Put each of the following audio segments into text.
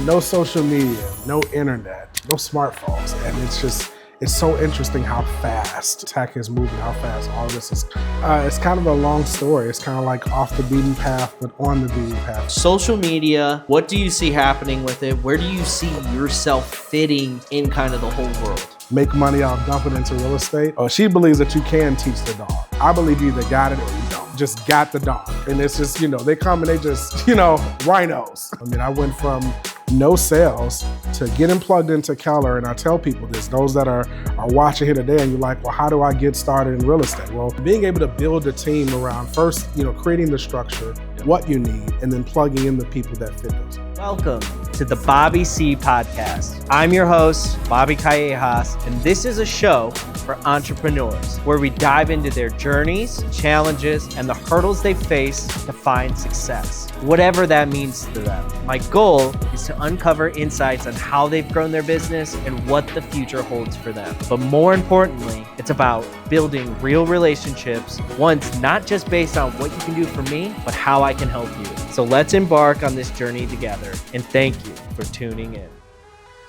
No social media, no internet, no smartphones. And it's so interesting how fast tech is moving, how fast all this is. It's kind of a long story. It's kind of like off the beaten path, but on the beaten path. Social media, what do you see happening with it? Where do you see yourself fitting in kind of the whole world? Make money, I'll dump it into real estate. She believes that you can teach the dog. I believe you either got it or you don't. Just got the dog. And it's just, they come and they just, rhinos. I mean, I went from no sales to getting plugged into Keller. And I tell people this, those that are watching here today and you're like, well, how do I get started in real estate? Well, being able to build a team around first, creating the structure, what you need, and then plugging in the people that fit those. Welcome to the Bobby C podcast. I'm your host, Bobby Callejas, and this is a show for entrepreneurs where we dive into their journeys, challenges, and the hurdles they face to find success, whatever that means to them. My goal is to uncover insights on how they've grown their business and what the future holds for them. But more importantly, it's about building real relationships, ones not just based on what you can do for me, but how I can help you. So let's embark on this journey together. And thank you for tuning in.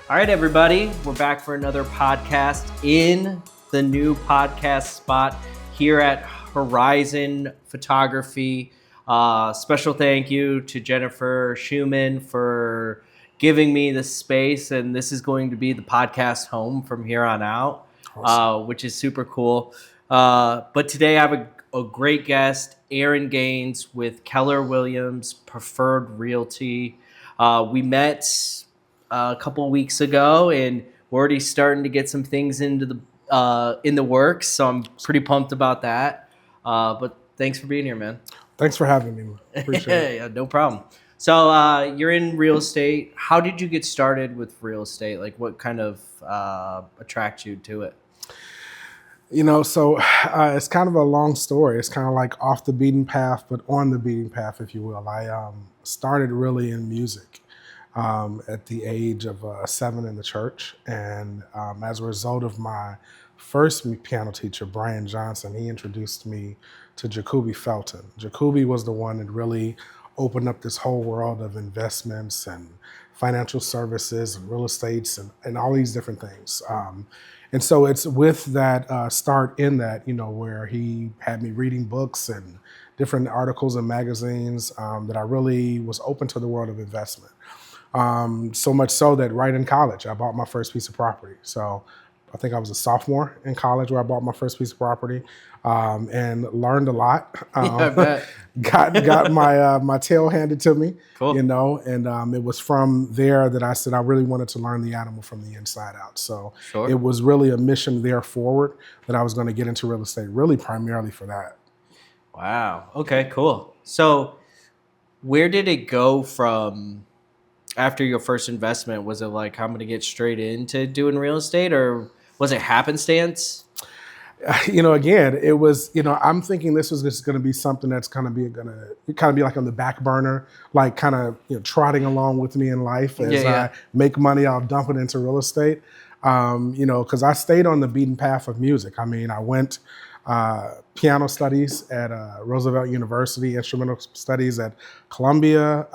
All right, everybody, we're back for another podcast in the new podcast spot here at Horizon Photography. Special thank you to Jennifer Schumann for giving me the space. And this is going to be the podcast home from here on out, awesome. Which is super cool. But today I have a great guest, Aaron Gaines with Keller Williams Preferred Realty. We met a couple of weeks ago, and we're already starting to get some things into in the works. So I'm pretty pumped about that. But thanks for being here, man. Thanks for having me. Appreciate it. Yeah, no problem. So you're in real estate. How did you get started with real estate? Like, what kind of attracted you to it? So it's kind of a long story. It's kind of like off the beaten path, but on the beaten path, if you will. I started really in music at the age of 7 in the church. And as a result of my first piano teacher, Brian Johnson, he introduced me to Jacoby Felton. Jacoby was the one that really opened up this whole world of investments and financial services and real estates and all these different things. And so it's with that start in that, where he had me reading books and different articles and magazines that I really was open to the world of investment. So much so that right in college, I bought my first piece of property. So I think I was a sophomore in college where I bought my first piece of property and learned a lot. I bet. got my tail handed to me, cool. And it was from there that I said I really wanted to learn the animal from the inside out. So sure. It was really a mission there forward that I was going to get into real estate, really primarily for that. Wow. Okay, cool. So where did it go from after your first investment? Was it like, I'm going to get straight into doing real estate, or was it happenstance? Again, it was, I'm thinking this was just going to be something that's going to be like on the back burner, like kind of, trotting along with me in life. As I make money, I'll dump it into real estate. Because I stayed on the beaten path of music. I mean, I went piano studies at Roosevelt University, instrumental studies at Columbia,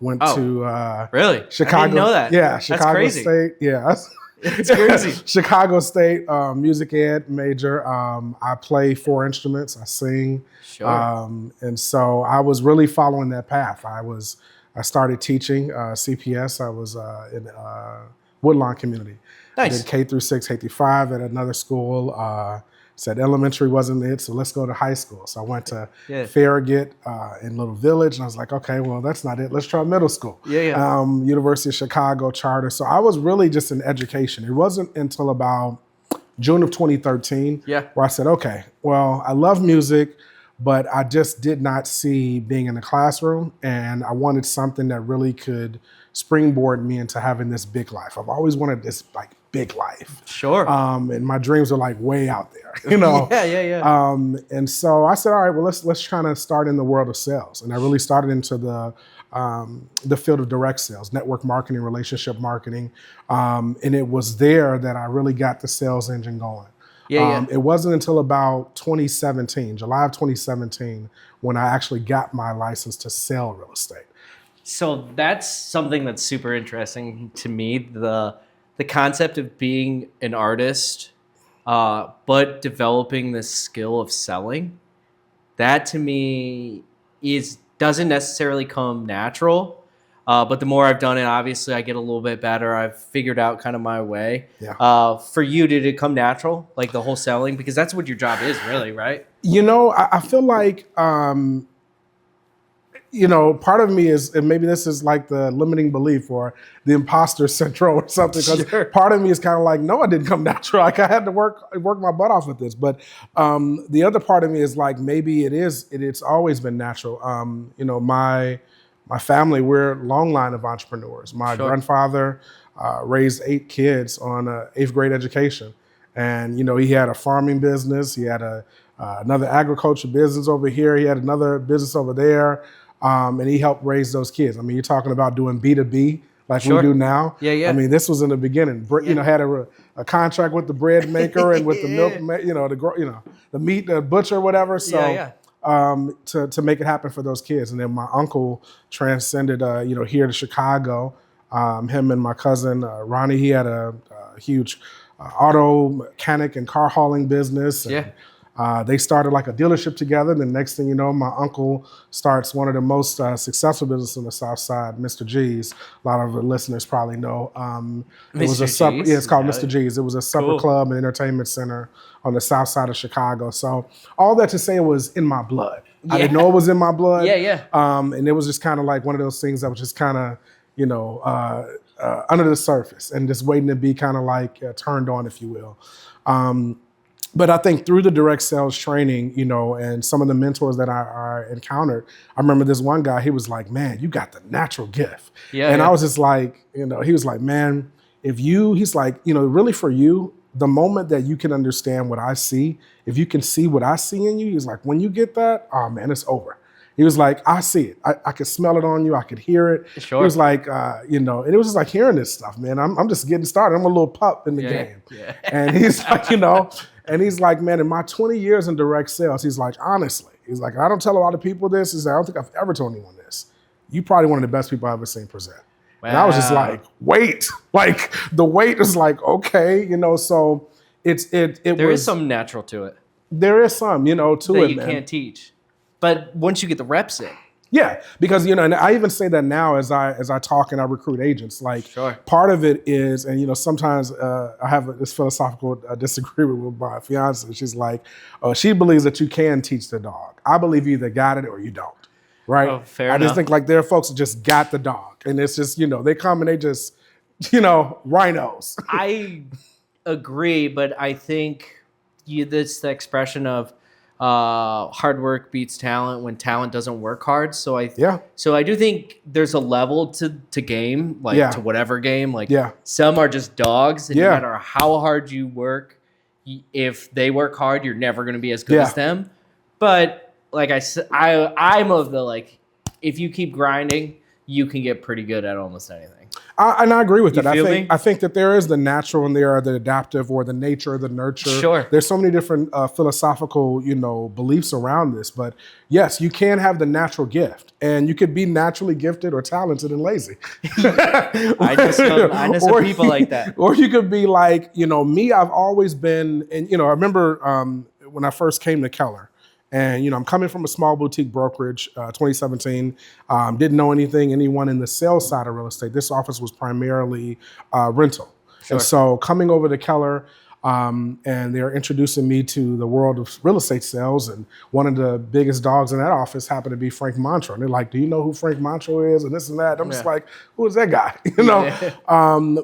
went to really? Chicago. I didn't know that. Yeah, That's Chicago crazy. State. Yeah. It's crazy. Chicago State music ed major. I play 4 instruments. I sing. Sure. And so I was really following that path. I started teaching CPS. I was in Woodlawn community. Nice. I did K through 6, K through 5 at another school. Said elementary wasn't it, so let's go to high school. So I went to Farragut in Little Village, and I was like, okay, well, that's not it. Let's try middle school. University of Chicago charter. So I was really just in education. It wasn't until about June of 2013 where I said, okay, well, I love music, but I just did not see being in the classroom, and I wanted something that really could springboard me into having this big life. I've always wanted this big life. Sure. And my dreams are way out there, And so I said, all right, well, let's kind of start in the world of sales. And I really started into the field of direct sales, network marketing, relationship marketing. And it was there that I really got the sales engine going. It wasn't until about 2017, July of 2017, when I actually got my license to sell real estate. So that's something that's super interesting to me. The concept of being an artist, but developing this skill of selling. That to me is doesn't necessarily come natural. But the more I've done it, obviously I get a little bit better. I've figured out kind of my way. Yeah. For you, did it come natural, like the whole selling? Because that's what your job is, really, right? I feel like, part of me is, and maybe this is like the limiting belief or the imposter syndrome or something, because Sure. part of me is kind of like, no, it didn't come natural. Like I had to work my butt off with this. But the other part of me is like, maybe it's always been natural. My family, we're a long line of entrepreneurs. My Sure. grandfather raised 8 kids on an 8th grade education. And, he had a farming business. He had another agriculture business over here. He had another business over there. And he helped raise those kids. I mean, you're talking about doing B2B like Sure. we do now. Yeah, yeah. I mean, this was in the beginning. Had a contract with the bread maker and with the milk, the meat, the butcher, whatever. So to make it happen for those kids. And then my uncle transcended, here to Chicago. Him and my cousin, Ronnie, he had a huge auto mechanic and car hauling business. And, they started like a dealership together. And the next thing you know, my uncle starts one of the most successful businesses on the South Side, Mr. G's. A lot of the listeners probably know. It was a supper. Yeah, it's called Mr. G's. It was a supper club and entertainment center on the South Side of Chicago. So all that to say, it was in my blood. Yeah. I didn't know it was in my blood. Yeah. And it was just kind of like one of those things that was just kind of, under the surface and just waiting to be kind of like turned on, if you will. But I think through the direct sales training, and some of the mentors that I encountered, I remember this one guy, he was like, man, you got the natural gift. I was just like, he was like, man, he's like, really for you, the moment that you can understand what I see, if you can see what I see in you, he's like, when you get that, oh man, it's over. He was like, I see it. I could smell it on you. I could hear it. Sure. He was like, and it was just like hearing this stuff, man. I'm just getting started. I'm a little pup in the game. Yeah. And he's like, and he's like, man, in my 20 years in direct sales, he's like, honestly, he's like, I don't tell a lot of people this. He's like, I don't think I've ever told anyone this. You probably one of the best people I've ever seen present. Wow. And I was just like, wait, like the weight is like, okay, so there is some natural to it. There is some, to that it, you man. Can't teach. But once you get the reps in. Yeah, because, and I even say that now as I talk and I recruit agents, like part of it is, and, sometimes I have this philosophical disagreement with my fiance. She's like, she believes that you can teach the dog. I believe you either got it or you don't, right? Oh, fair I enough. just think like there are folks that just got the dog and it's just, they come and they just, rhinos. I agree, but I think this the expression of hard work beats talent when talent doesn't work hard. So I do think there's a level to game, like to whatever game. Like some are just dogs, and no matter how hard you work, if they work hard, you're never going to be as good as them. But like I said, I'm of the like, if you keep grinding, you can get pretty good at almost anything. And I agree with that. I think that there is the natural and there are the adaptive or the nature, the nurture. Sure. There's so many different philosophical, beliefs around this. But yes, you can have the natural gift and you could be naturally gifted or talented and lazy. I just know people like that. Or you could be like, me, I've always been, and, I remember when I first came to Keller. And, I'm coming from a small boutique brokerage, 2017, didn't know anyone in the sales side of real estate. This office was primarily rental. Sure. And so coming over to Keller, and they're introducing me to the world of real estate sales. And one of the biggest dogs in that office happened to be Frank Montreux. And they're like, do you know who Frank Montreux is? And this and that. I'm just like, who is that guy?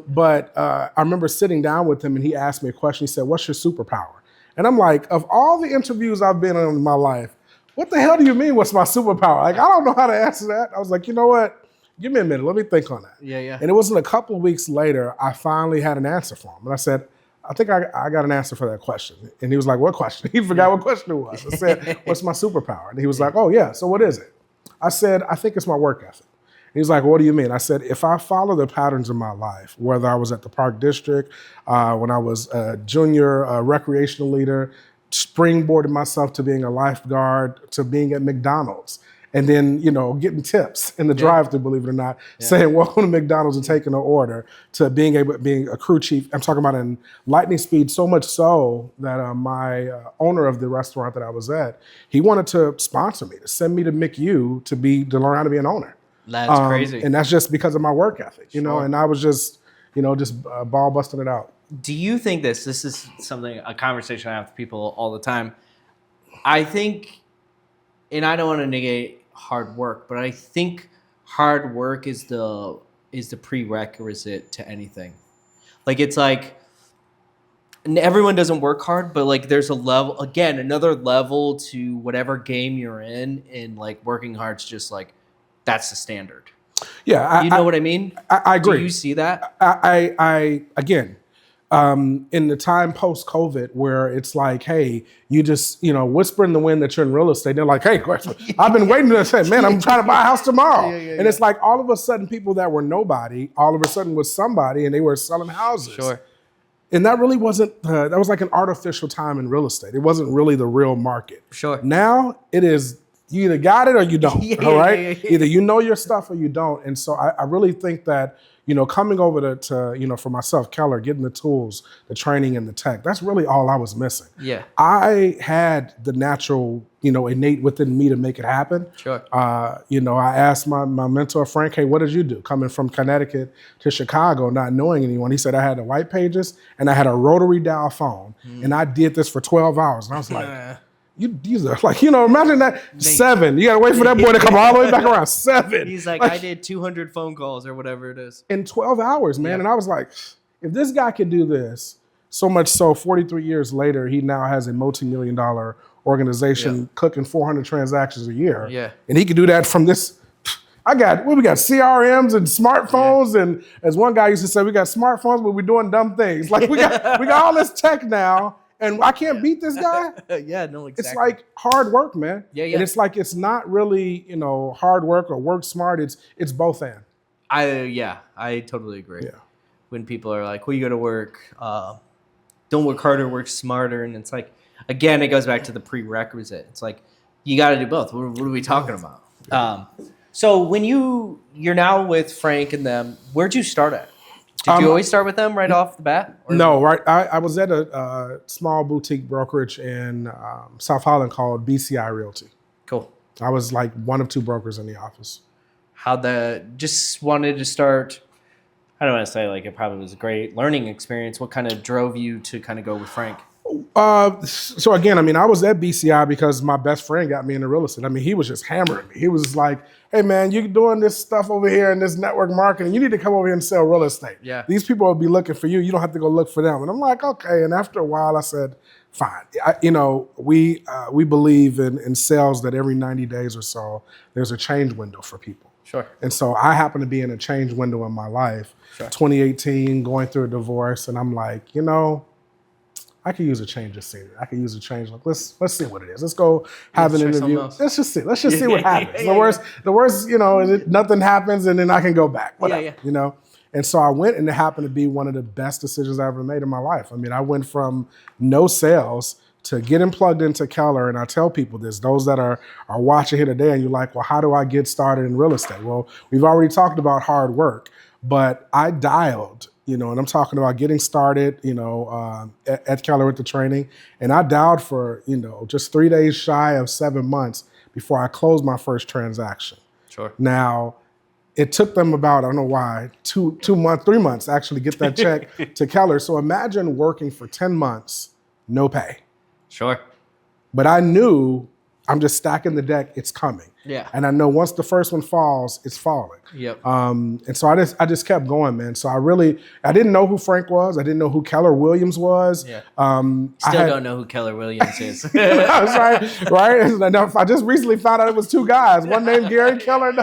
But I remember sitting down with him and he asked me a question. He said, what's your superpower? And I'm like, of all the interviews I've been on in my life, what the hell do you mean, what's my superpower? Like, I don't know how to answer that. I was like, you know what? Give me a minute. Let me think on that. Yeah. And it wasn't a couple of weeks later, I finally had an answer for him. And I said, I think I got an answer for that question. And he was like, what question? He forgot what question it was. I said, what's my superpower? And he was like, oh, yeah. So what is it? I said, I think it's my work ethic. He was like, what do you mean? I said, if I follow the patterns of my life, whether I was at the Park District, when I was a junior recreational leader, springboarded myself to being a lifeguard, to being at McDonald's. and then, getting tips in the drive-thru, believe it or not, saying welcome to McDonald's and taking an order, to being a crew chief. I'm talking about in lightning speed, so much so that my owner of the restaurant that I was at, he wanted to sponsor me, to send me to McU to learn how to be an owner. That's crazy. And that's just because of my work ethic, and I was just ball busting it out. Do you think this is a conversation I have with people all the time? I think, and I don't want to negate hard work, but I think hard work is the prerequisite to anything. Like, it's like, and everyone doesn't work hard, but like there's another level to whatever game you're in, and like working hard's just like, that's the standard. Yeah. You know what I mean? I agree. Do you see that? I again, in the time post-COVID, where it's like, hey, you just, whisper in the wind that you're in real estate. They're like, hey, I've been waiting to say, man, I'm trying to buy a house tomorrow. And it's like all of a sudden people that were nobody, all of a sudden was somebody, and they were selling houses. Sure. And that really wasn't, that was like an artificial time in real estate. It wasn't really the real market. Sure. Now it is, you either got it or you don't, all right? Either you know your stuff or you don't. And so I really think that, coming over to for myself, Keller, getting the tools, the training, and the tech, that's really all I was missing. Yeah. I had the natural, innate within me to make it happen. Sure. I asked my mentor, Frank, hey, what did you do? Coming from Connecticut to Chicago, not knowing anyone. He said, I had the white pages and I had a rotary dial phone, and I did this for 12 hours. And I was like, these are like, imagine that 7. You got to wait for that boy to come all the way back around 7. He's like, I did 200 phone calls or whatever it is. In 12 hours, man. And I was like, if this guy can do this, so much so 43 years later, he now has a multi-million-dollar organization cooking 400 transactions a year. Yeah. And he can do that from this. We got CRMs and smartphones. And as one guy used to say, we got smartphones, but we're doing dumb things. Like we got all this tech now. And I can't beat this guy. Yeah, no, exactly. It's like hard work, man. Yeah. And it's like, it's not really, hard work or work smart. It's both and. I totally agree. Yeah. When people are like, well, you got to work, don't work harder, work smarter. And it's like, again, it goes back to the prerequisite. It's like, you got to do both. What are we talking about? Yeah. So when you're now with Frank and them, where'd you start at? Did you always start with them right off the bat? No, right. I was at a small boutique brokerage in South Holland called BCI Realty. Cool. I was like one of 2 brokers in the office. Just wanted to start, I don't want to say like it probably was a great learning experience. What kind of drove you to kind of go with Frank? So again, I was at BCI because my best friend got me into real estate. He was just hammering me. He was like, hey man, you're doing this stuff over here in this network marketing. You need to come over here and sell real estate. Yeah. These people will be looking for you. You don't have to go look for them. And I'm like, okay. And after a while I said, fine. We believe in sales that every 90 days or so, there's a change window for people. Sure. And so I happen to be in a change window in my life. Sure. 2018, going through a divorce. And I'm like, I could use a change of scenery. I could use a change. Like let's see what it is. Let's go have an interview. Let's just see. Let's just see what happens. The worst, is nothing happens, and then I can go back. Whatever, And so I went, and it happened to be one of the best decisions I ever made in my life. I went from no sales to getting plugged into Keller. And I tell people this, those that are watching here today, and you're like, well, how do I get started in real estate? Well, we've already talked about hard work, but I dialed. And I'm talking about getting started, at Keller with the training. And I dialed for, just 3 days shy of 7 months before I closed my first transaction. Sure. Now, it took them about, I don't know why, 3 months to actually get that check to Keller. So imagine working for 10 months, no pay. Sure. But I knew I'm just stacking the deck, it's coming. Yeah. And I know once the first one falls, it's falling. Yep. And so I just kept going, man. So I didn't know who Frank was. I didn't know who Keller Williams was. Yeah. Don't know who Keller Williams is. That's right. I just recently found out it was 2 guys. One named Gary Keller.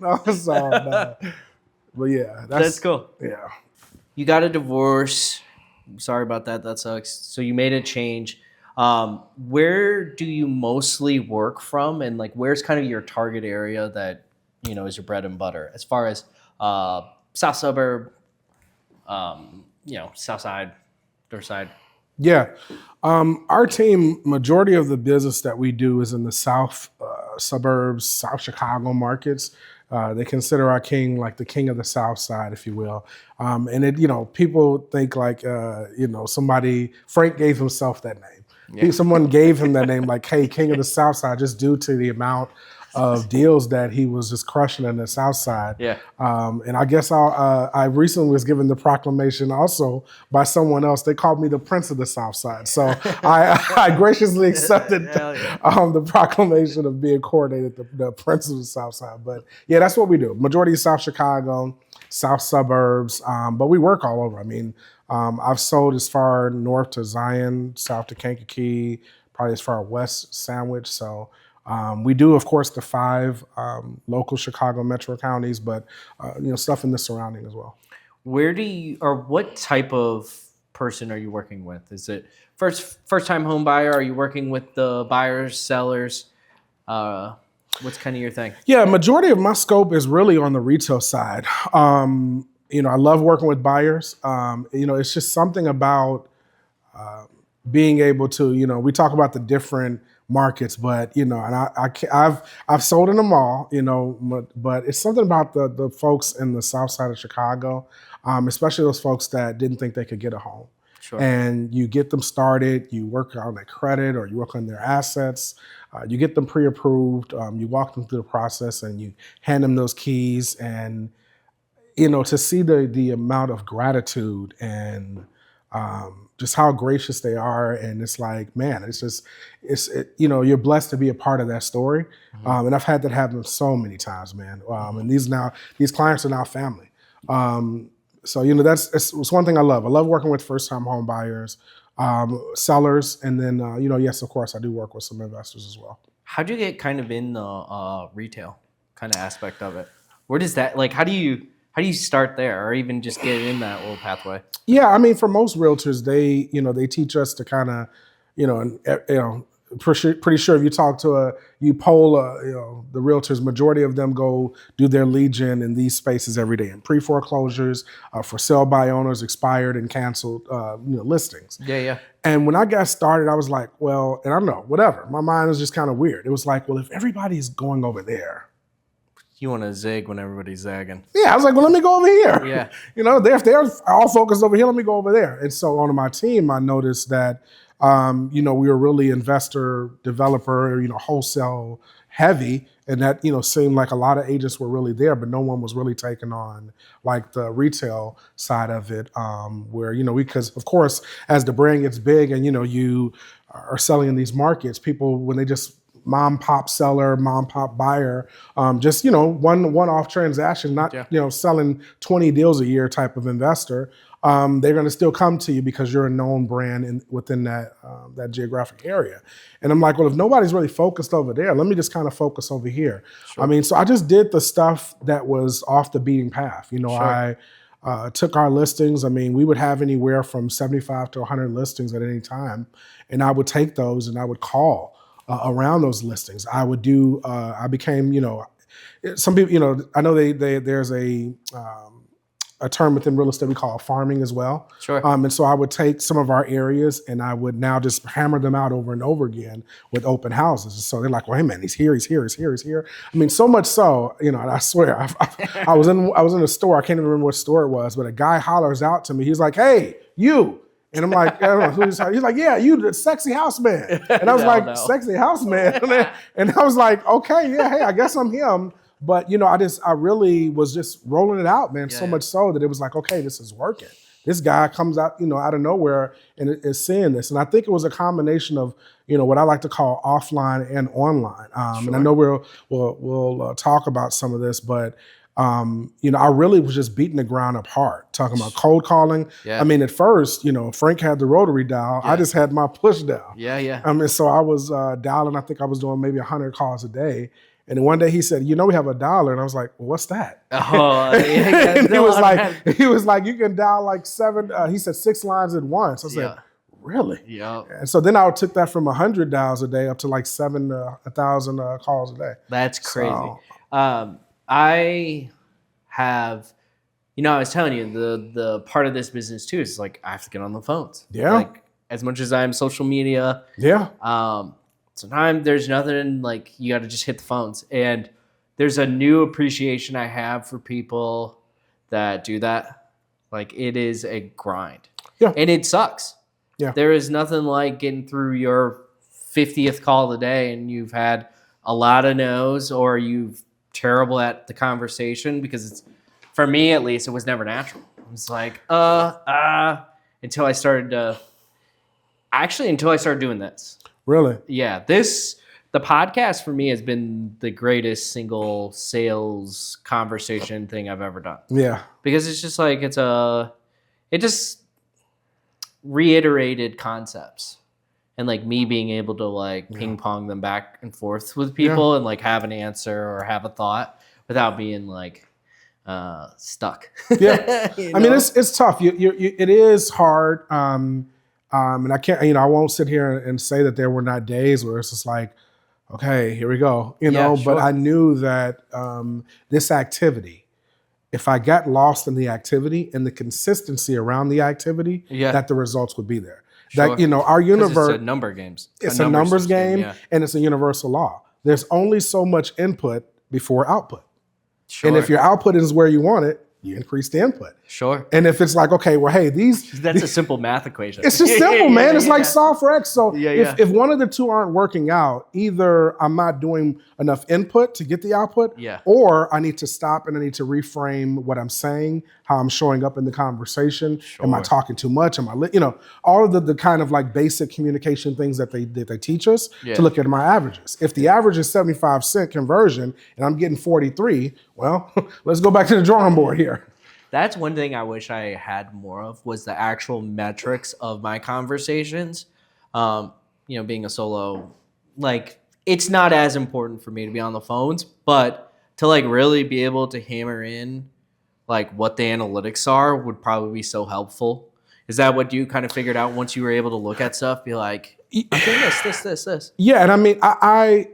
No. But yeah. That's cool. Yeah. You got a divorce. Sorry about that. That sucks. So you made a change. Where do you mostly work from, and like where's kind of your target area that is your bread and butter as far as south suburb, south side, north side? Yeah, our team, majority of the business that we do is in the south suburbs, South Chicago markets. They consider our king like the king of the South Side, if you will. And it, people think like, Frank gave himself that name. Yeah. Someone gave him that name, like, hey, king of the South Side, just due to the amount of deals that he was just crushing in the South Side. Yeah. And I guess I recently was given the proclamation also by someone else. They called me the Prince of the South Side. So I graciously accepted the proclamation of being coordinated the Prince of the South Side. But yeah, that's what we do. Majority of South Chicago, South suburbs, but we work all over. I mean, I've sold as far north to Zion, south to Kankakee, probably as far west Sandwich. So we do, of course, the 5 local Chicago metro counties, but stuff in the surrounding as well. What type of person are you working with? Is it first time home buyer? Are you working with the buyers, sellers? What's kind of your thing? Yeah, majority of my scope is really on the retail side. I love working with buyers. It's just something about being able to, we talk about the different markets, but and I've sold in them all, but it's something about the folks in the South Side of Chicago, especially those folks that didn't think they could get a home. Sure. And you get them started, you work on their credit or you work on their assets, you get them pre-approved, you walk them through the process and you hand them those keys, and to see the amount of gratitude and just how gracious they are. And it's like, man, you're blessed to be a part of that story. Mm-hmm. And I've had that happen so many times, man. And these clients are now family. So, it's one thing I love. I love working with first-time home buyers, sellers, and then, yes, of course, I do work with some investors as well. How'd you get kind of in the retail kind of aspect of it? Where does that, like, how do you start there, or even just get in that little pathway? Yeah, I mean, for most realtors, they teach us to kind of, pretty sure if you talk to you poll, the realtors, majority of them go do their lead gen in these spaces every day, in pre-foreclosures, for sale by owners, expired and canceled, listings. Yeah. And when I got started, I was like, well, and I don't know, whatever. My mind was just kind of weird. It was like, well, if everybody's going over there, you want to zig when everybody's zagging. Yeah, I was like, well, let me go over here. Yeah. If they're all focused over here, let me go over there. And so on my team, I noticed that, we were really investor, developer, wholesale heavy. And that, seemed like a lot of agents were really there, but no one was really taking on like the retail side of it, where, because of course, as the brand gets big and, you are selling in these markets, people, when they just mom pop seller, mom pop buyer, just one-off transaction, not selling 20 deals a year type of investor. They're going to still come to you because you're a known brand within that geographic area. And I'm like, well, if nobody's really focused over there, let me just kind of focus over here. Sure. I mean, so I just did the stuff that was off the beaten path. Sure. I took our listings. I mean, we would have anywhere from 75 to 100 listings at any time, and I would take those and I would call around those listings. I would do, I became, some people, I know there's a term within real estate we call farming as well. Sure. And so I would take some of our areas and I would now just hammer them out over and over again with open houses. And so they're like, well, hey man, he's here. I mean, so much so, and I swear, I was in a store, I can't even remember what store it was, but a guy hollers out to me. He's like, hey, you. And I'm like, I don't know who he's like, yeah, you the sexy house man. And I was like, sexy house man. And I was like, okay, yeah, hey, I guess I'm him. But, I really was just rolling it out, man. So much so that it was like, okay, this is working. This guy comes out, out of nowhere and is seeing this. And I think it was a combination of, what I like to call offline and online. Sure. And I know we'll talk about some of this, but I really was just beating the ground up hard, talking about cold calling. Yeah. I mean, at first, Frank had the rotary dial. Yeah. I just had my push dial. Yeah. I mean, so I was dialing, I think I was doing maybe 100 calls a day. And then one day he said, we have a dialer. And I was like, well, what's that? Oh, yeah. And he was like, you can dial like 7, he said 6 lines at once. I said, really? Yeah. And so then I took that from 100 dials a day up to like 1,000 calls a day. That's crazy. So, I have, I was telling you, the part of this business too is like I have to get on the phones. Yeah. Like as much as I'm social media. Yeah. sometimes there's nothing like you got to just hit the phones. And there's a new appreciation I have for people that do that. Like it is a grind. Yeah. And it sucks. Yeah. There is nothing like getting through your 50th call of the day and you've had a lot of no's or you've terrible at the conversation because it's, for me at least, it was never natural. It was like, until I started doing this. Really? Yeah. The podcast for me has been the greatest single sales conversation thing I've ever done. Yeah. Because it's just like, it just reiterated concepts and like me being able to like ping pong them back and forth with people and like have an answer or have a thought without being like stuck. Yeah. I mean, it's tough. It is hard. And I can't, I won't sit here and say that there were not days where it's just like, okay, here we go, Sure. But I knew that this activity, if I got lost in the activity and the consistency around the activity, that the results would be there. Sure. That, our universe. It's a number games. It's a numbers game and it's a universal law. There's only so much input before output. Sure. And if your output is where you want it, you increase the input. Sure. And if it's like, okay, well, hey, that's a simple math equation. It's just simple, man. It's like solve for X. So if one of the two aren't working out, either I'm not doing enough input to get the output, or I need to stop and I need to reframe what I'm saying, how I'm showing up in the conversation. Sure. Am I talking too much? Am I, all of the kind of like basic communication things that they teach us to look at my averages. If the average is 75% conversion and I'm getting 43, well, let's go back to the drawing board here. That's one thing I wish I had more of was the actual metrics of my conversations. Being a solo, like it's not as important for me to be on the phones, but to like really be able to hammer in like what the analytics are would probably be so helpful. Is that what you kind of figured out once you were able to look at stuff? Be like, I'm doing this. Yeah, and I mean, I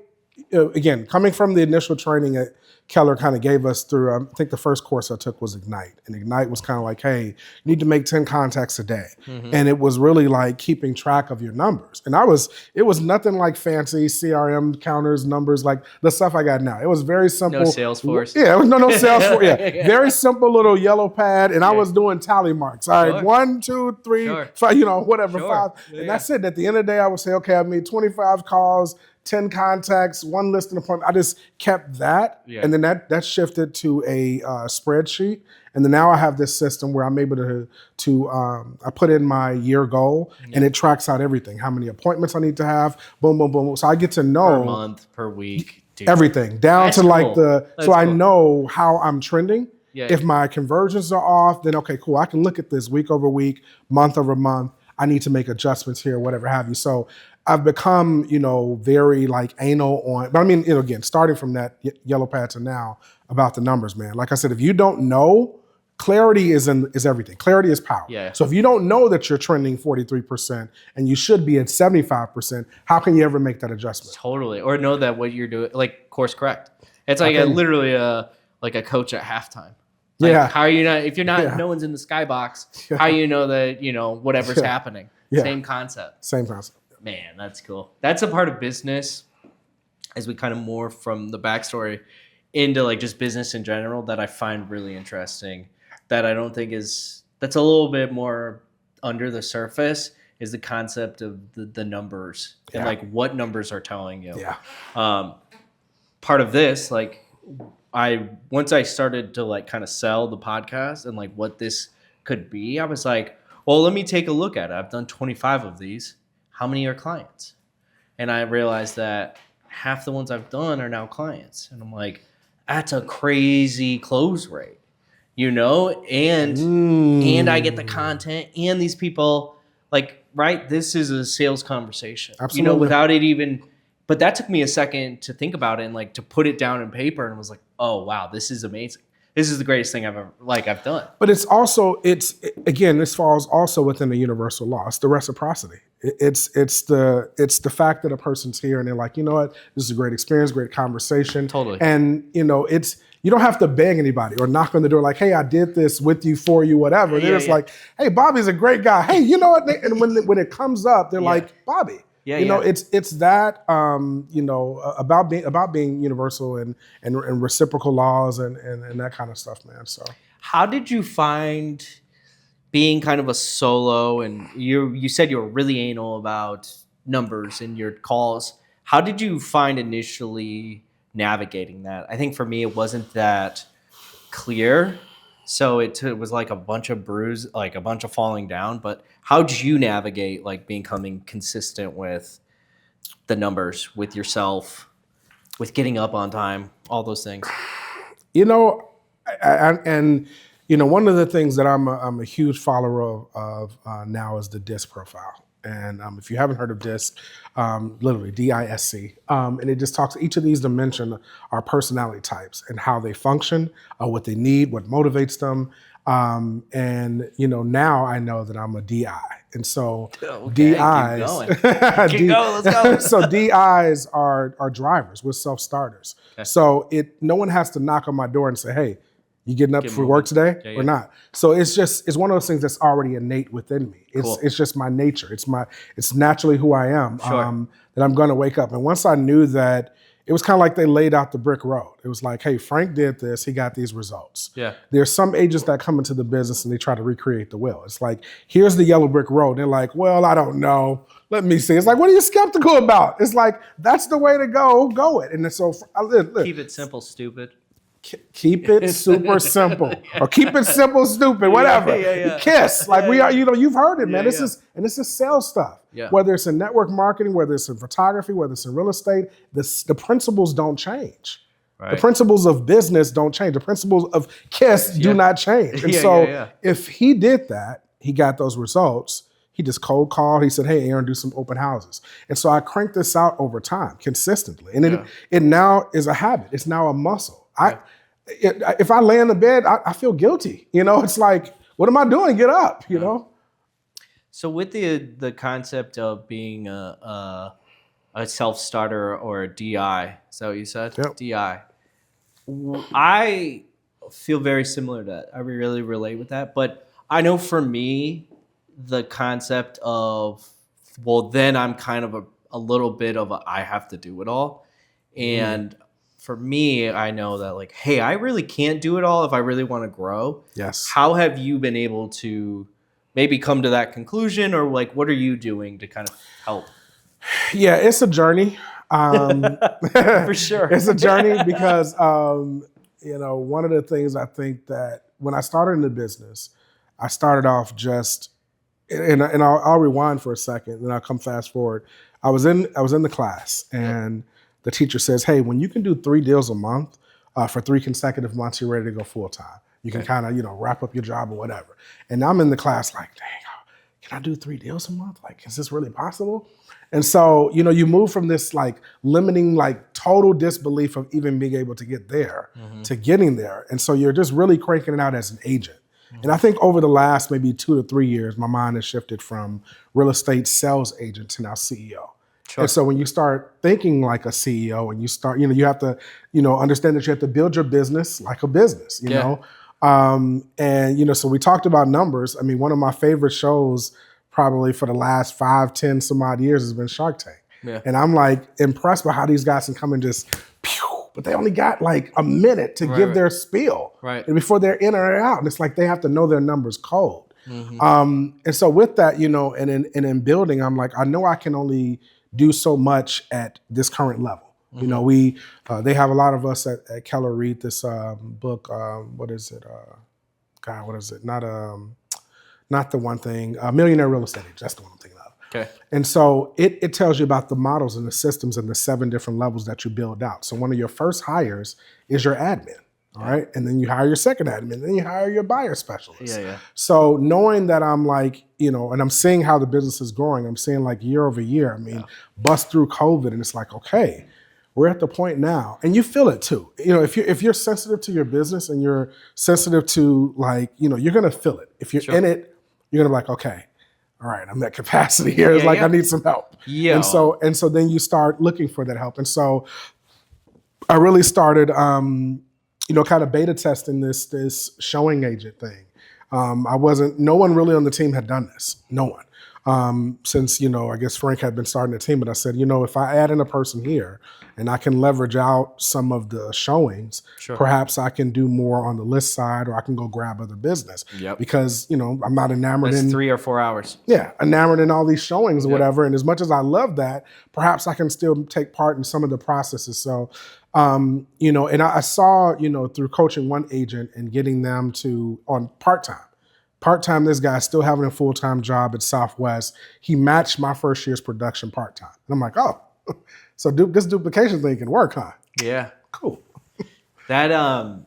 again, coming from the initial training at Keller kind of gave us through, I think the first course I took was Ignite. And Ignite was kind of like, hey, you need to make 10 contacts a day. Mm-hmm. And it was really like keeping track of your numbers. And it was nothing like fancy CRM counters, numbers, like the stuff I got now. It was very simple. No Salesforce. Yeah, it was no Salesforce. Yeah. Very simple little yellow pad. And I was doing tally marks. All right, 1, 2, 3, 5, whatever, 5. Yeah. And that's it. At the end of the day, I would say, okay, I made 25 calls, 10 contacts, 1 listing appointment. I just kept that. Yeah. And then that shifted to a spreadsheet. And then now I have this system where I'm able to I put in my year goal and it tracks out everything. How many appointments I need to have, boom, boom, boom. So I get to know. Per month, per week. Dude. Everything. Down to like I know how I'm trending. Yeah, if my conversions are off, then okay, cool. I can look at this week over week, month over month. I need to make adjustments here, whatever have you. So I've become, very like anal on, but I mean, again, starting from that yellow pad to now about the numbers, man. Like I said, if you don't know, clarity is everything. Clarity is power. Yeah. So if you don't know that you're trending 43% and you should be at 75%, how can you ever make that adjustment? Totally. Or know that what you're doing, like course correct. It's like literally like a coach at halftime. Like, how are you not, if you're not, no one's in the skybox, how you know that, whatever's happening. Yeah. Same concept. Man, that's cool. That's a part of business as we kind of morph from the backstory into like just business in general that I find really interesting that I don't think that's a little bit more under the surface is the concept of the numbers and like what numbers are telling you. Yeah. Part of this, like once I started to like kind of sell the podcast and like what this could be, I was like, well, let me take a look at it. I've done 25 of these. How many are clients? And I realized that half the ones I've done are now clients. And I'm like, that's a crazy close rate, and I get the content and these people like, right. This is a sales conversation, absolutely. Without it even, but that took me a second to think about it and like to put it down in paper and was like, oh wow, this is amazing. This is the greatest thing I've done. But this falls also within the universal law. It's the reciprocity. It's the fact that a person's here and they're like, you know what, this is a great experience, great conversation. Totally. And you don't have to beg anybody or knock on the door like, hey, I did this with you, for you, whatever. They're just like, hey, Bobby's a great guy. Hey, you know what? And when it comes up, they're like, Bobby. Yeah, You know, yeah. it's that about being universal and reciprocal laws and that kind of stuff, man. So How did you find being kind of a solo, and you said you were really anal about numbers in your calls. How did you find initially navigating that? I think for me it wasn't that clear. So it was like a bunch of bruise, like a bunch of falling down. But how did you navigate like becoming consistent with the numbers, with yourself, with getting up on time, all those things? you know, and one of the things that I'm a huge follower of now is the DISC profile. And if you haven't heard of DISC, literally DISC, and it just talks. Each of these dimensions are personality types and how they function, what they need, what motivates them. And now I know that I'm a DI, and so Okay, keep DIs, going. Keep going. Let's go. so DIs are drivers. We're self starters. Okay. So no one has to knock on my door and say, "Hey, you getting up Get for moving. work today Yeah, or yeah. not?" So it's one of those things that's already innate within me. Cool. It's just my nature. It's naturally who I am. Sure. That I'm going to wake up. And once I knew that, it was kind of like they laid out the brick road. It was like, hey, Frank did this. He got these results. Yeah. There's some agents that come into the business and they try to recreate the wheel. It's like, here's the yellow brick road. They're like, well, I don't know. Let me see. It's like, what are you skeptical about? It's like, that's the way to go. Go it. And so Keep it simple, stupid. keep it super simple, or keep it simple, stupid, whatever. Yeah. Kiss, like we are. You've heard it, man. Yeah, This is sales stuff. Yeah. Whether it's in network marketing, whether it's in photography, whether it's in real estate, the principles don't change. Right. The principles of business don't change. The principles of KISS do not change. And so if he did that, he got those results. He just cold called. He said, hey, Aaron, do some open houses. And so I cranked this out over time, consistently. And it now is a habit. It's now a muscle. If I lay in the bed, I feel guilty. It's like, what am I doing? Get up, you know? So with the concept of being a self-starter or a DI, is that what you said? Yep. DI. I feel very similar to that. I really relate with that. But I know for me, the concept of, well, then I'm kind of a little bit of I have to do it all. And for me, I know that like, hey, I really can't do it all if I really want to grow. Yes. How have you been able to maybe come to that conclusion, or like, what are you doing to kind of help? Yeah, it's a journey. For sure. It's a journey because, one of the things I think that when I started in the business, I started off just, and I'll rewind for a second, then I'll come fast forward. I was in the class, and the teacher says, hey, when you can do 3 deals a month for 3 consecutive months, you're ready to go full time. You can kind of, wrap up your job or whatever. And I'm in the class like, dang, can I do 3 deals a month? Like, is this really possible? And so, you move from this like limiting, like total disbelief of even being able to get there to getting there. And so you're just really cranking it out as an agent. And I think over the last maybe 2 to 3 years, my mind has shifted from real estate sales agent to now CEO. Sure. And so when you start thinking like a CEO and you start, you have to, understand that you have to build your business like a business, you know? And, so we talked about numbers. I mean, one of my favorite shows probably for the last 5, 10 some odd years has been Shark Tank. Yeah. And I'm like impressed by how these guys can come and just, but they only got like a minute to give their spiel. Right. And before they're in or out. And it's like they have to know their numbers cold. And so with that, and in building, I'm like, I know I can only do so much at this current level. They have a lot of us at Keller read this book. What is it? What is it? Not the one thing. Millionaire Real Estate Agent. That's the one I'm thinking of. Okay. And so it tells you about the models and the systems and the 7 different levels that you build out. So one of your first hires is your admin. All right. And then you hire your second admin, then you hire your buyer specialist. Yeah. So knowing that I'm like, and I'm seeing how the business is growing, I'm seeing like year over year, bust through COVID, and it's like, okay, we're at the point now, and you feel it too. If you're sensitive to your business and you're sensitive to like, you're going to feel it. If you're in it, you're going to be like, okay, all right, I'm at capacity here. It's like, I need some help. Yeah. And so then you start looking for that help. And so I really started, kind of beta testing this showing agent thing. No one really on the team had done this. No one. since, I guess Frank had been starting the team, but I said, if I add in a person here and I can leverage out some of the showings, Sure. perhaps I can do more on the list side, or I can go grab other business. Yep. Because, I'm not enamored That's in 3 or 4 hours. Yeah, enamored in all these showings or Yep. whatever. And as much as I love that, perhaps I can still take part in some of the processes. So, and I saw, through coaching one agent and getting them to on part-time, this guy still having a full-time job at Southwest. He matched my first year's production part-time. And I'm like, oh, so this duplication thing can work, huh? Yeah. Cool. That,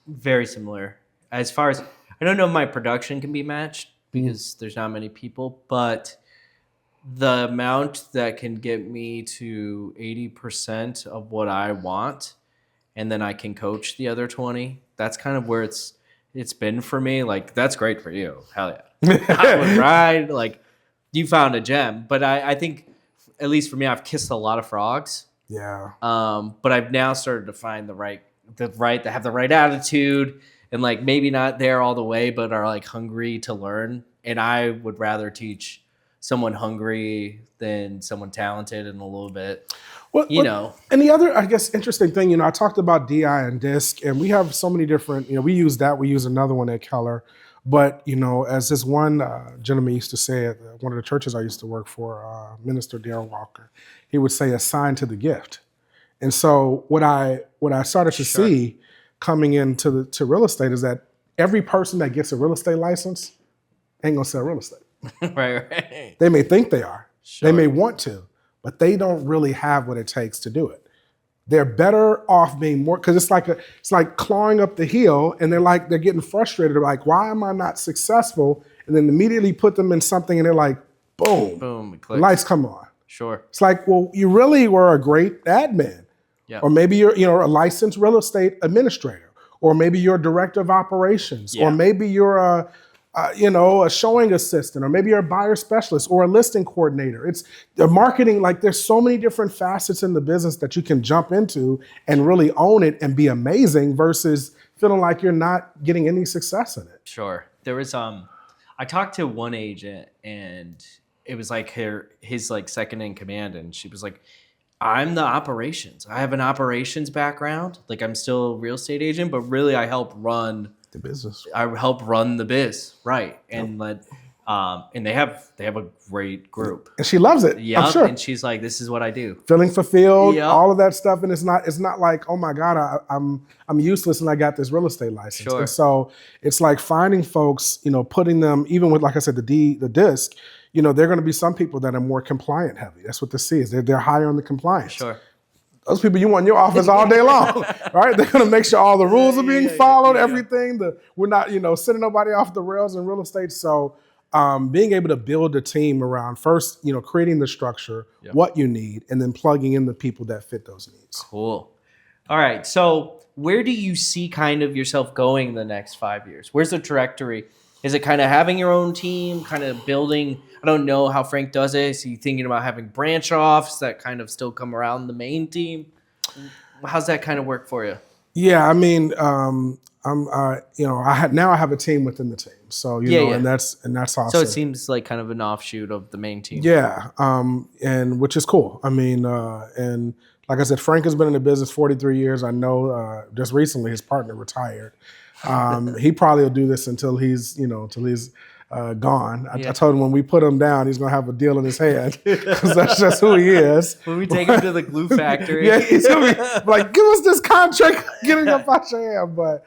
very similar. As far as, I don't know if my production can be matched because there's not many people, but the amount that can get me to 80% of what I want, and then I can coach the other 20, that's kind of where it's been for me. Like, that's great for you. Hell yeah. I would ride. Like, you found a gem. But I think, at least for me, I've kissed a lot of frogs. Yeah. But I've now started to find that have the right attitude, and like maybe not there all the way, but are like hungry to learn. And I would rather teach someone hungry than someone talented and a little bit, And the other, I guess, interesting thing, I talked about DI and DISC, and we have so many different, we use that. We use another one at Keller. But, as this one gentleman used to say at one of the churches I used to work for, Minister Darrell Walker, he would say, assigned to the gift. And so what I started to see coming into to real estate is that every person that gets a real estate license ain't gonna sell real estate. Right. They may think they are. Sure. They may want to, but they don't really have what it takes to do it. They're better off being more, because it's like clawing up the hill, and they're getting frustrated. They're like, why am I not successful? And then immediately put them in something, and they're like, boom, Boom, it the clicks. lights come on. Sure. It's like, well, you really were a great admin. Yeah. Or maybe you're a licensed real estate administrator, or maybe you're a director of operations, Yeah. or maybe you're a showing assistant, or maybe you're a buyer specialist or a listing coordinator. It's the marketing, like there's so many different facets in the business that you can jump into and really own it and be amazing versus feeling like you're not getting any success in it. Sure. There was I talked to one agent, and it was like his like second in command, and she was like, I'm the operations. I have an operations background. Like, I'm still a real estate agent, but really I help run The business. I help run the biz, right? And and they have a great group. And she loves it. Yeah, I'm sure. and she's like, "This is what I do." Feeling fulfilled, Yep. all of that stuff, and it's not like, oh my God, I'm useless and I got this real estate license. Sure. And so it's like finding folks, putting them, even with, like I said, the DISC. There are going to be some people that are more compliant heavy. That's what the C is. They're higher on the compliance. Sure. Those people you want in your office all day long, right? They're going to make sure all the rules are being followed, everything. We're not, sending nobody off the rails in real estate. So being able to build a team around first, creating the structure, what you need, and then plugging in the people that fit those needs. Cool. All right. So where do you see kind of yourself going in the next 5 years? Where's the trajectory? Is it kind of having your own team, kind of building? I don't know how Frank does it. Is he thinking about having branch offs that kind of still come around the main team? How's that kind of work for you? Yeah, I mean, now I have a team within the team. So and that's awesome. So it seems like kind of an offshoot of the main team. Yeah, and which is cool. I mean, and like I said, Frank has been in the business 43 years. I know just recently his partner retired. He probably will do this until he's gone. I told him when we put him down, he's gonna have a deal in his hand because that's just who he is. When we take him to the glue factory, yeah, he's gonna be like, "Give us this contract, get it up out your hand." But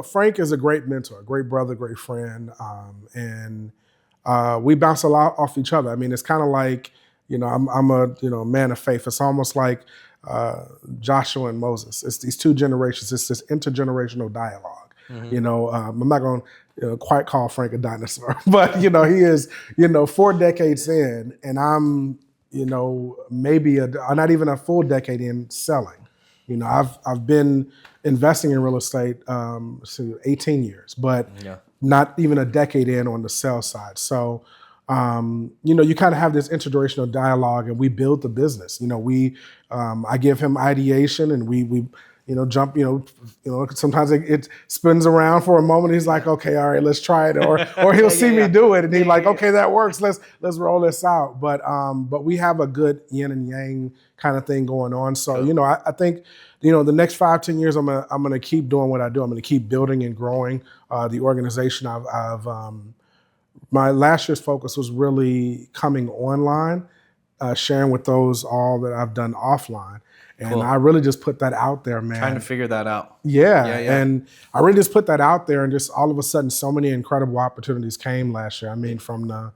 Frank is a great mentor, great brother, great friend, and we bounce a lot off each other. I mean, it's kind of like I'm a man of faith. It's almost like Joshua and Moses. It's these two generations. It's this intergenerational dialogue. Mm-hmm. I'm not going to quite call Frank a dinosaur, but he is 4 decades in, and I'm maybe not even a full decade in selling. I've been investing in real estate 18 years, but not even a decade in on the sales side. So you kind of have this intergenerational dialogue, and we build the business. I give him ideation, and we jump, sometimes it spins around for a moment. He's like, okay, all right, let's try it. Or he'll see me do it and he's like, okay, that works. Let's roll this out. But we have a good yin and yang kind of thing going on. So, I think, the next 5-10 years, I'm gonna keep doing what I do. I'm gonna keep building and growing the organization. My last year's focus was really coming online, sharing with those all that I've done offline. And cool. I really just put that out there, man. Trying to figure that out. Yeah. And I really just put that out there, and just all of a sudden, so many incredible opportunities came last year. I mean, from the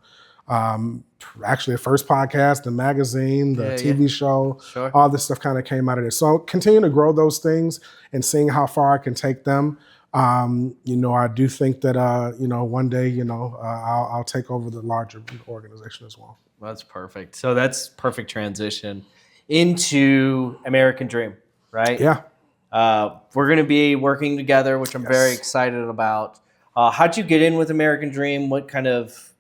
actually the first podcast, the magazine, the TV show, all this stuff kind of came out of this. So continue to grow those things and seeing how far I can take them. I do think that, one day, I'll take over the larger organization as well. That's perfect. So that's perfect transition into American Dream, right? Yeah. We're going to be working together, which I'm very excited about. How'd you get in with American Dream? Because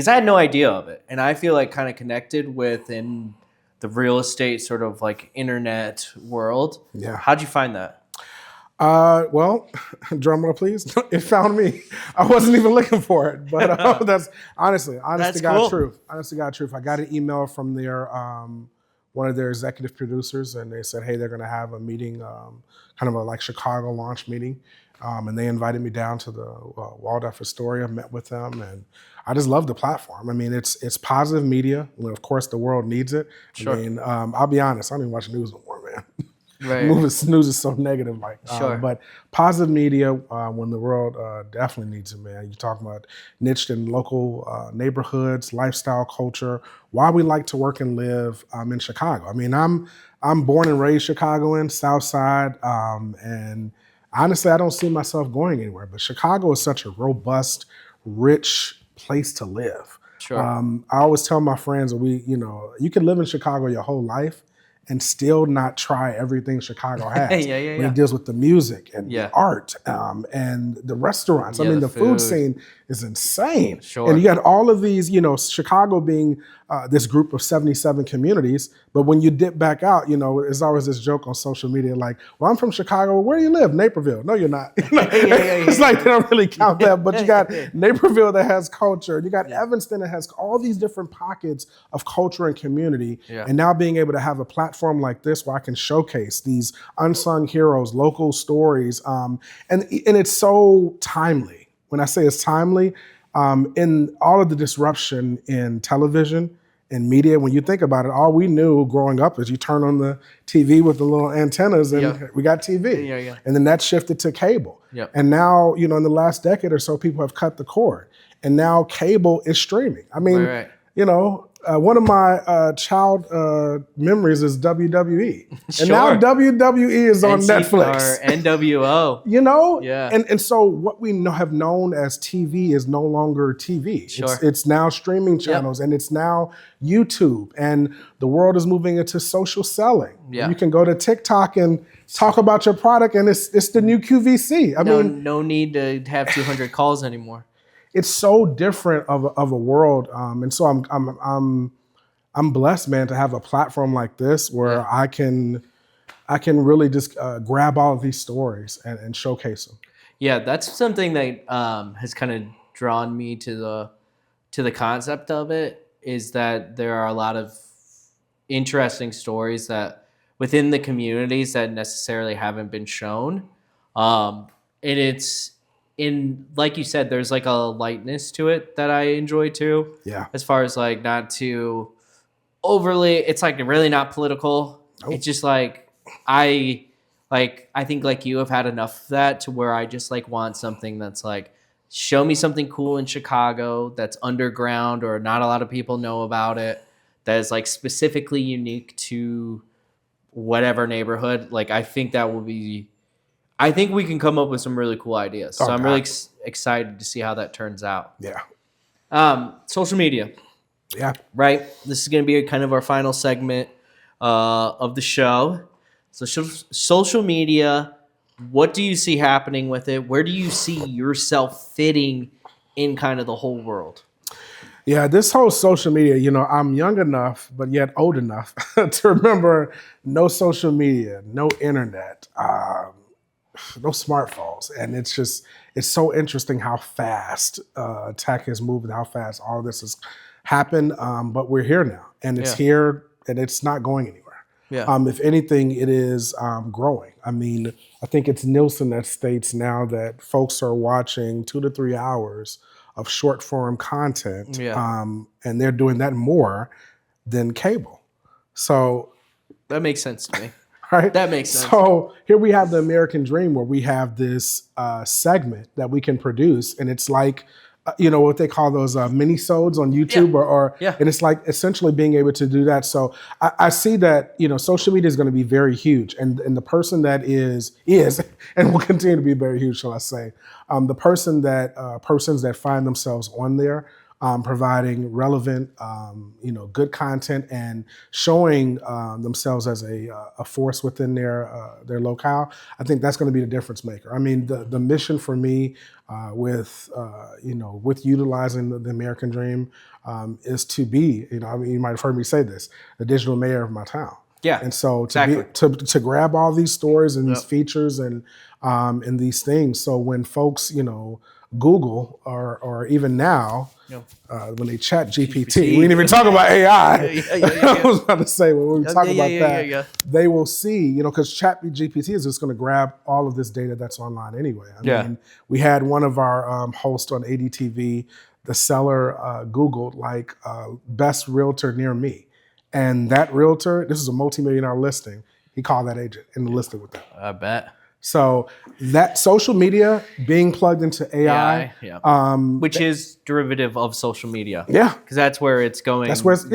I had no idea of it. And I feel like kind of connected within the real estate sort of like internet world. Yeah. How'd you find that? Well, drum roll, please. It found me. I wasn't even looking for it, but that's honest to God truth. Honest to God truth. I got an email from their one of their executive producers, and they said, hey, they're going to have a meeting, kind of a like Chicago launch meeting, and they invited me down to the Waldorf Astoria. Met with them, and I just love the platform. I mean, it's positive media. Well, of course, the world needs it. Sure. I mean, I'll be honest. I don't even watch news no more, man. Right. News is so negative, but positive media when the world definitely needs it, man. You're talking about niched in local neighborhoods, lifestyle, culture, why we like to work and live in Chicago. I mean, I'm born and raised Chicagoan, South Side, and honestly, I don't see myself going anywhere. But Chicago is such a robust, rich place to live. Sure. I always tell my friends that you can live in Chicago your whole life and still not try everything Chicago has. When it deals with the music and the art and the restaurants. I mean, the food scene is insane. Sure. And you got all of these, Chicago being this group of 77 communities. But when you dip back out, there's always this joke on social media like, well, I'm from Chicago. Where do you live? Naperville. No, you're not. It's like they don't really count that. But you got Naperville that has culture. You got Evanston that has all these different pockets of culture and community. Yeah. And now being able to have a platform like this where I can showcase these unsung heroes, local stories. And it's so timely. When I say it's timely, in all of the disruption in television and media, when you think about it, all we knew growing up is you turn on the TV with the little antennas and we got TV. And then that shifted to cable. And now, in the last decade or so, people have cut the cord. And now cable is streaming. I mean, one of my child memories is WWE. Sure. And now WWE is on Netflix. NWO. And so what we have known as TV is no longer TV. Sure. It's now streaming channels and it's now YouTube. And the world is moving into social selling. Yeah. You can go to TikTok and talk about your product and it's the new QVC. I mean, no need to have 200 calls anymore. It's so different of a world, and so I'm blessed, man, to have a platform like this where I can really just grab all of these stories and showcase them. Yeah, that's something that has kind of drawn me to the concept of it, is that there are a lot of interesting stories that within the communities that necessarily haven't been shown, and it's. Like you said, there's like a lightness to it that I enjoy too. Yeah. As far as like not too overly, it's like really not political. Nope. It's just like I think like you have had enough of that to where I just like want something that's like, show me something cool in Chicago that's underground or not a lot of people know about it, that is like specifically unique to whatever neighborhood. Like I think we can come up with some really cool ideas. So I'm really excited to see how that turns out. Yeah. Social media. Yeah. Right? This is going to be kind of our final segment of the show. So social media, what do you see happening with it? Where do you see yourself fitting in kind of the whole world? Yeah, this whole social media, I'm young enough, but yet old enough to remember no social media, no internet, no smartphones. And it's so interesting how fast tech has moved and how fast all this has happened. But we're here now, and it's Yeah. here, and it's not going anywhere. Yeah. If anything, it is growing. I mean, I think it's Nielsen that states now that folks are watching 2 to 3 hours of short form content, Yeah. and they're doing that more than cable. So, That makes sense to me. right? That makes sense. So here we have the American dream, where we have this segment that we can produce, and it's like, what they call those mini-sodes on YouTube, Yeah. and it's like essentially being able to do that. So I see that social media is going to be very huge, and the person that is and will continue to be very huge, shall I say, the persons that find themselves on there, providing relevant, good content and showing themselves as a force within their locale. I think that's going to be the difference maker. I mean, the mission for me with utilizing the American dream is to be, you might have heard me say this, the digital mayor of my town. Yeah. And so exactly. to grab all these stories and these features and these things, so when folks Google or even now, when they chat GPT, we didn't even talk about AI. I was about to say, when we talk about that, they will see, because chat GPT is just going to grab all of this data that's online anyway. I mean, we had one of our hosts on ADTV, the seller Googled like best realtor near me. And that realtor, this is a multi-million-dollar listing. He called that agent and listed with them. I bet. So that social media being plugged into AI, which is derivative of social media. Yeah, because that's where it's going. That's where it's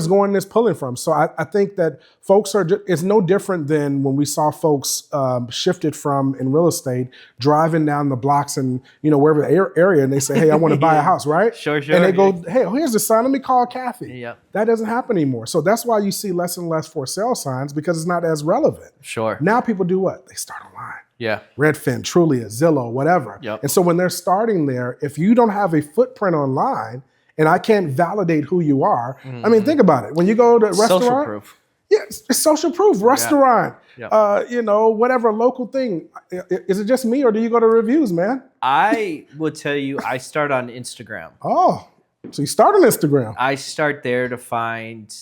going. And it's pulling from. So I think that folks it's no different than when we saw folks shifted from in real estate driving down the blocks and wherever the area, and they say, hey, I want to buy a house, right? Sure. And they go, hey, here's the sign. Let me call Kathy. Yeah. That doesn't happen anymore. So that's why you see less and less for sale signs, because it's not as relevant. Sure. Now people do what? They start online. Yeah. Redfin, Trulia, Zillow, whatever. Yep. And so when they're starting there, if you don't have a footprint online and I can't validate who you are, I mean, think about it. When you go to a restaurant. Social proof. Yeah, it's social proof. Restaurant, Yeah. whatever local thing. Is it just me, or do you go to reviews, man? I will tell you, I start on Instagram. Oh, so you start on Instagram. I start there to find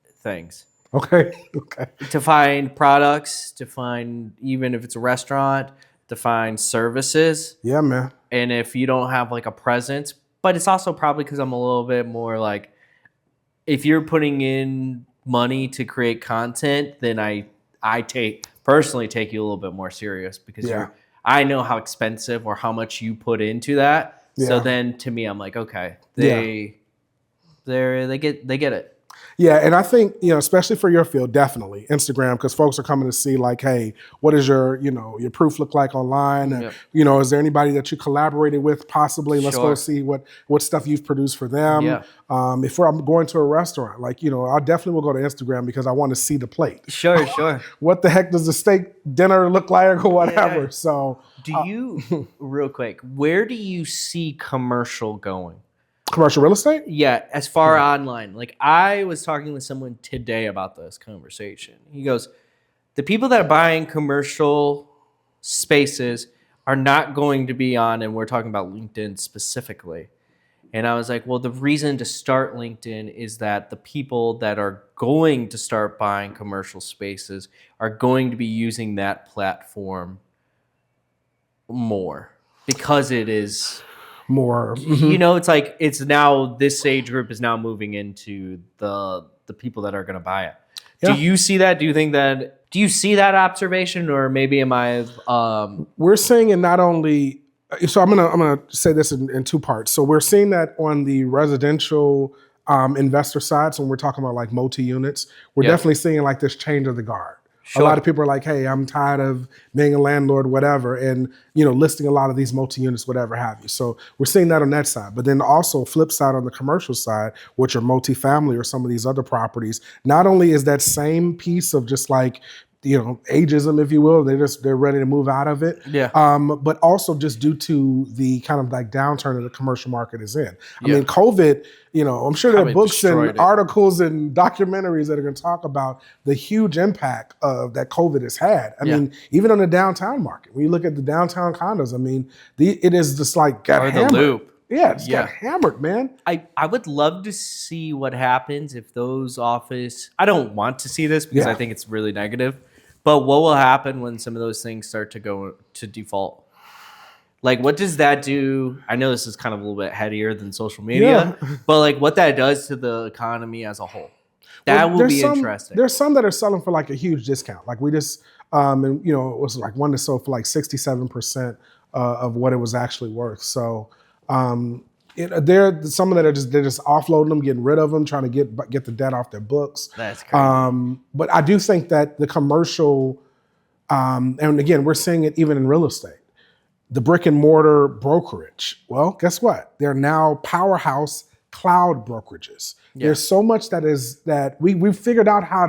things. Okay. To find products, to find, even if it's a restaurant, to find services. Yeah, man. And if you don't have like a presence, but it's also probably because I'm a little bit more like, if you're putting in money to create content, then I personally take you a little bit more serious, because I know how expensive or how much you put into that. Yeah. So then to me, I'm like, okay, they get it. Yeah, and I think, especially for your field, definitely Instagram, because folks are coming to see like, hey, what does your proof look like online? And, is there anybody that you collaborated with possibly? Let's go see what stuff you've produced for them. Yeah. If I'm going to a restaurant, like, I definitely will go to Instagram because I want to see the plate. Sure. What the heck does the steak dinner look like or whatever? Yeah. So do you, real quick, where do you see commercial going? Commercial real estate? Yeah, as far online. Like, I was talking with someone today about this conversation. He goes, the people that are buying commercial spaces are not going to be on, and we're talking about LinkedIn specifically. And I was like, well, the reason to start LinkedIn is that the people that are going to start buying commercial spaces are going to be using that platform more, because it is more. It's like, it's now, this age group is now moving into the people that are going to buy it. Yeah. Do you see that? Do you see that observation, or maybe am I? We're seeing it not only. So I'm gonna say this in two parts. So we're seeing that on the residential investor side. So when we're talking about like multi-units, we're definitely seeing like this change of the guard. Sure. A lot of people are like, hey, I'm tired of being a landlord, whatever, and listing a lot of these multi-units, whatever have you. So we're seeing that on that side. But then also flip side on the commercial side, which are multifamily or some of these other properties, not only is that same piece of just like ageism, if you will. They're ready to move out of it. Yeah. But also just due to the kind of like downturn that the commercial market is in. I Yeah. mean, COVID, I'm sure there are Probably books and destroyed it. articles and documentaries that are going to talk about the huge impact of that COVID has had. I mean, even on the downtown market, when you look at the downtown condos, I mean, it is just like got Or hammered. the Loop. Yeah, it's got hammered, man. I would love to see what happens if those I don't want to see this because I think it's really negative, but what will happen when some of those things start to go to default? Like, what does that do? I know this is kind of a little bit headier than social media, but like what that does to the economy as a whole. That will be interesting. There's some that are selling for like a huge discount. Like we just, and it was like one that sold for like 67% of what it was actually worth. So there are some that they're just offloading them, getting rid of them, trying to get the debt off their books. That's crazy. But I do think that the commercial, and again, we're seeing it even in real estate, the brick and mortar brokerage. Well, guess what? They're now powerhouse cloud brokerages. Yeah. There's so much that we've figured out how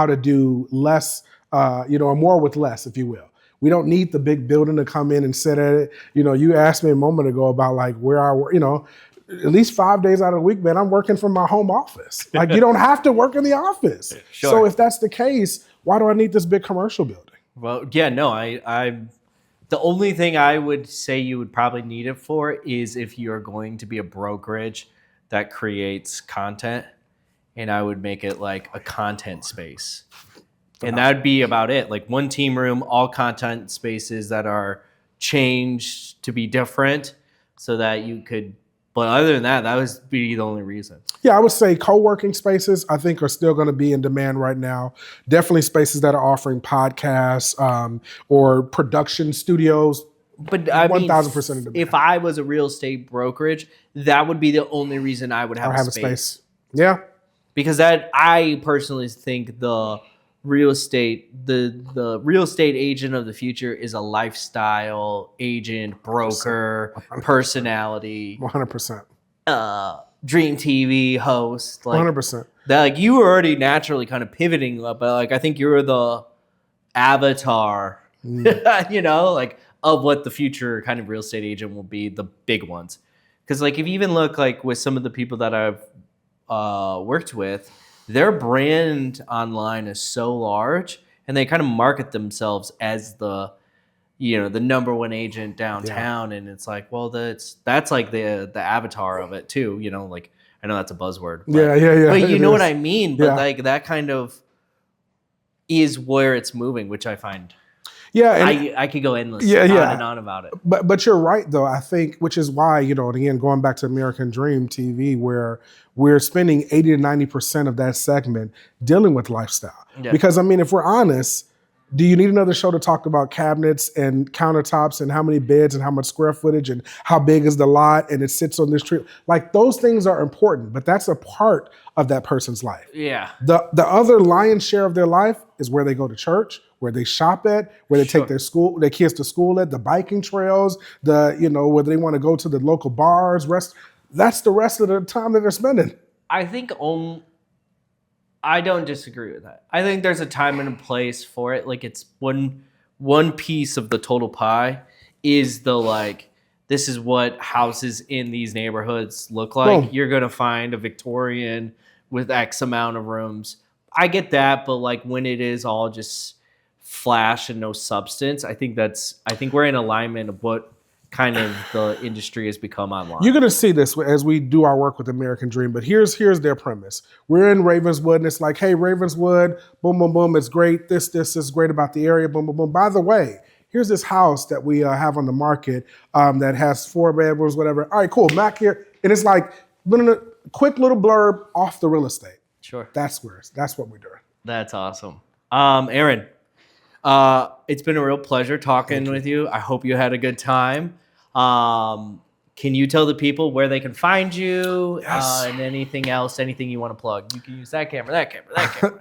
to do less, or more with less, if you will. We don't need the big building to come in and sit at it. You asked me a moment ago about like where I work, at least 5 days out of the week, man, I'm working from my home office. Like you don't have to work in the office. Sure. So if that's the case, why do I need this big commercial building? Well, yeah, no, I the only thing I would say you would probably need it for is if you're going to be a brokerage that creates content, and I would make it like a content space. And that would be about it. Like one team room, all content spaces that are changed to be different so that you could, but other than that would be the only reason. Yeah, I would say co-working spaces, I think, are still going to be in demand right now. Definitely spaces that are offering podcasts or production studios. But I mean, 1,000% in demand. If I was a real estate brokerage, that would be the only reason I would have a space. Yeah. Because I personally think the real estate agent of the future is a lifestyle agent, broker, 100%. Personality. 100%. Dream TV host. Like 100%. That, like, you were already naturally kind of pivoting, but like I think you're the avatar, like of what the future kind of real estate agent will be, the big ones. Because like if you even look like with some of the people that I've worked with, their brand online is so large, and they kind of market themselves as the number one agent downtown. And it's like, well, that's like the avatar of it too. Like I know that's a buzzword. But, But you know what I mean? But like that kind of is where it's moving, which I find. Yeah, and I could go endless on and on about it. But you're right though. I think, which is why, and again, going back to American Dream TV, where we're spending 80 to 90% of that segment dealing with lifestyle. Yeah. Because I mean, if we're honest, do you need another show to talk about cabinets and countertops and how many beds and how much square footage and how big is the lot and it sits on this tree? Like those things are important, but that's a part of that person's life. Yeah. The other lion's share of their life is where they go to church, where they shop at, where they take their kids to school at, the biking trails, whether they want to go to the local bars, that's the rest of the time that they're spending. I think I don't disagree with that. I think there's a time and a place for it. Like it's one piece of the total pie is the like, this is what houses in these neighborhoods look like. Boom. You're going to find a Victorian with X amount of rooms. I get that, but like when it is all just flash and no substance, I think we're in alignment of what kind of the industry has become online. You're going to see this as we do our work with American Dream, but here's their premise. We're in Ravenswood, and it's like, hey, Ravenswood, boom, boom, boom, it's great. This is great about the area, boom, boom, boom. By the way, here's this house that we have on the market that has 4 bedrooms, whatever. All right, cool, Mac here. And it's like, a quick little blurb off the real estate. Sure. That's what we're doing. That's awesome. Aaron, it's been a real pleasure talking with you. I hope you had a good time. Can you tell the people where they can find you? Yes. And anything you want to plug? You can use that camera.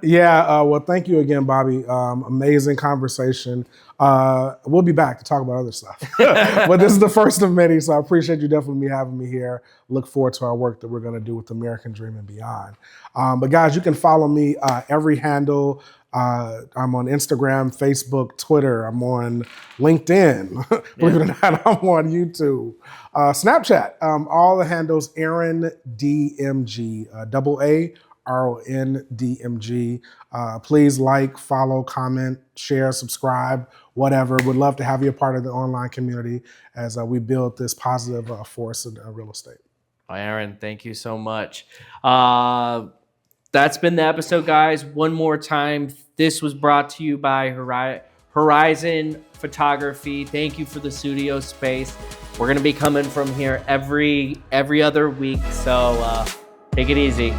Yeah. Well, thank you again, Bobby. Amazing conversation. We'll be back to talk about other stuff, but this is the first of many. So I appreciate you definitely having me here. Look forward to our work that we're going to do with American Dream and beyond. But guys, you can follow me every handle I'm on Instagram, Facebook, Twitter. I'm on LinkedIn. Believe it or not, I'm on YouTube, Snapchat. All the handles Aaron DMG, double A RONDMG. Please like, follow, comment, share, subscribe, whatever. Would love to have you a part of the online community as we build this positive force in real estate. Well, Aaron, thank you so much. That's been the episode, guys. One more time, this was brought to you by Horizon Photography. Thank you for the studio space. We're going to be coming from here every other week, so take it easy.